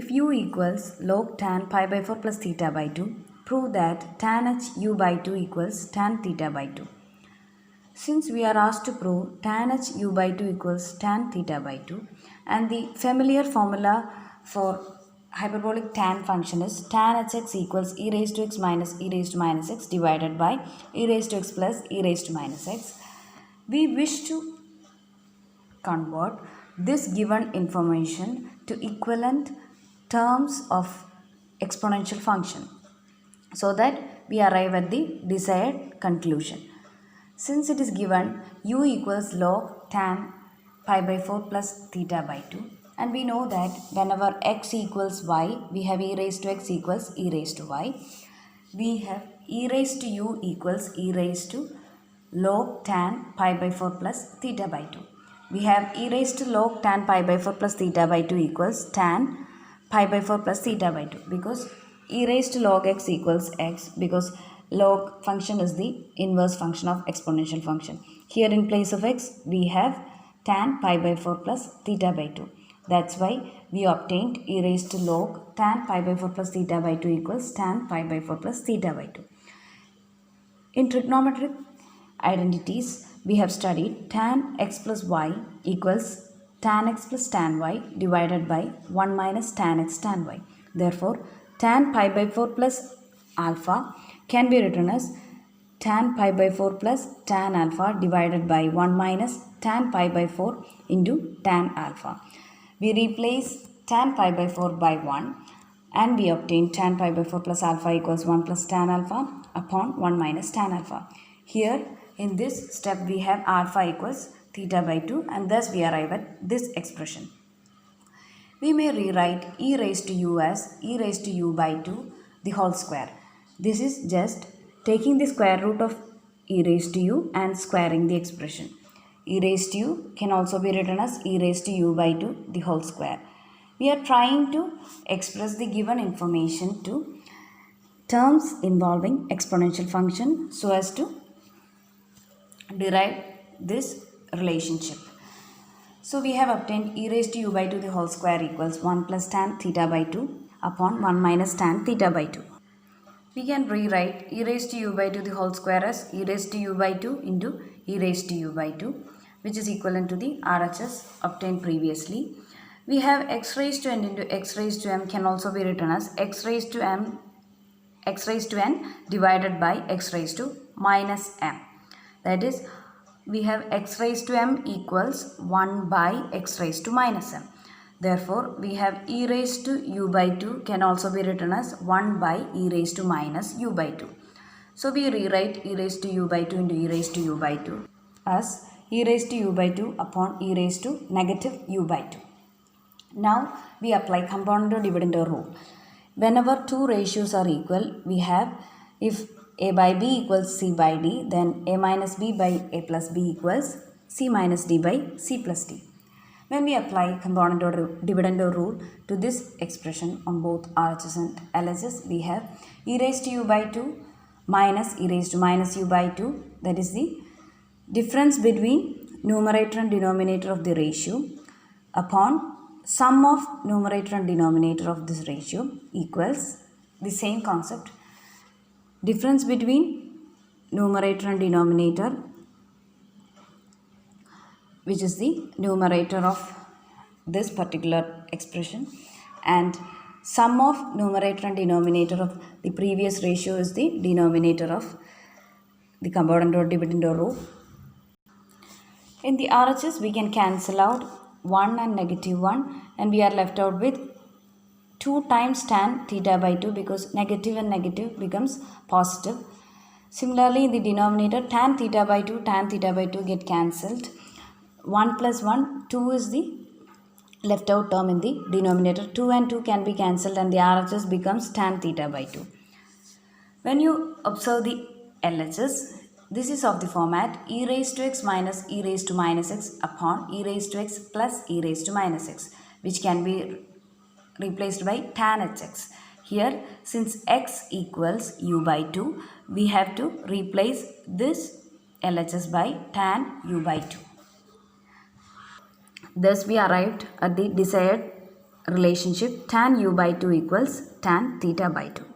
If u equals log tan pi by 4 plus theta by 2, prove that tan h u by 2 equals tan theta by 2. Since we are asked to prove tan h u by 2 equals tan theta by 2, and the familiar formula for hyperbolic tan function is tan hx equals e raised to x minus e raised to minus x divided by e raised to x plus e raised to minus x, we wish to convert this given information to equivalent terms of exponential function so that we arrive at the desired conclusion. Since it is given u equals log tan pi by 4 plus theta by 2, and we know that whenever x equals y, we have e raised to x equals e raised to y. We have e raised to u equals e raised to log tan pi by 4 plus theta by 2. We have e raised to log tan pi by 4 plus theta by 2 equals tan pi by 4 plus theta by 2, because e raised to log x equals x, because log function is the inverse function of exponential function. Here in place of x, we have tan pi by 4 plus theta by 2. That's why we obtained e raised to log tan pi by 4 plus theta by 2 equals tan pi by 4 plus theta by 2. In trigonometric identities, we have studied tan x plus y equals tan x plus tan y divided by 1 minus tan x tan y. Therefore, tan pi by 4 plus alpha can be written as tan pi by 4 plus tan alpha divided by 1 minus tan pi by 4 into tan alpha. We replace tan pi by 4 by 1 and we obtain tan pi by 4 plus alpha equals 1 plus tan alpha upon 1 minus tan alpha. Here in this step we have alpha equals theta by 2, and thus we arrive at this expression. We may rewrite e raised to u as e raised to u by 2 the whole square. This is just taking the square root of e raised to u and squaring the expression. E raised to u can also be written as e raised to u by 2 the whole square. We are trying to express the given information to terms involving exponential function so as to derive this relationship. So we have obtained e raised to u by 2 the whole square equals 1 plus tan theta by 2 upon 1 minus tan theta by 2. We can rewrite e raised to u by 2 the whole square as e raised to u by 2 into e raised to u by 2, which is equivalent to the RHS obtained previously. We have x raised to n into x raised to m can also be written as x raised to n divided by x raised to minus m. That is, we have x raised to m equals 1 by x raised to minus m. Therefore, we have e raised to u by 2 can also be written as 1 by e raised to minus u by 2. So, we rewrite e raised to u by 2 into e raised to u by 2 as e raised to u by 2 upon e raised to negative u by 2. Now, we apply component or dividend rule. Whenever two ratios are equal, we have, if a by b equals c by d, then a minus b by a plus b equals c minus d by c plus d. When we apply component or dividend rule to this expression on both RHS and LHS, we have e raised to u by 2 minus e raised to minus u by 2. That is the difference between numerator and denominator of the ratio upon sum of numerator and denominator of this ratio equals the same concept. Difference between numerator and denominator, which is the numerator of this particular expression, and sum of numerator and denominator of the previous ratio is the denominator of the component or dividend rule. In the RHS, we can cancel out 1 and negative 1, and we are left out with 2 times tan theta by 2, because negative and negative becomes positive. Similarly, in the denominator, tan theta by 2 get cancelled. 1 plus 1, 2 is the left out term in the denominator. 2 and 2 can be cancelled and the RHS becomes tan theta by 2. When you observe the LHS, this is of the format e raised to x minus e raised to minus x upon e raised to x plus e raised to minus x, which can be replaced by tan hx. Here, since x equals u by 2, we have to replace this LHS by tan u by 2. Thus, we arrived at the desired relationship tan u by 2 equals tan theta by 2.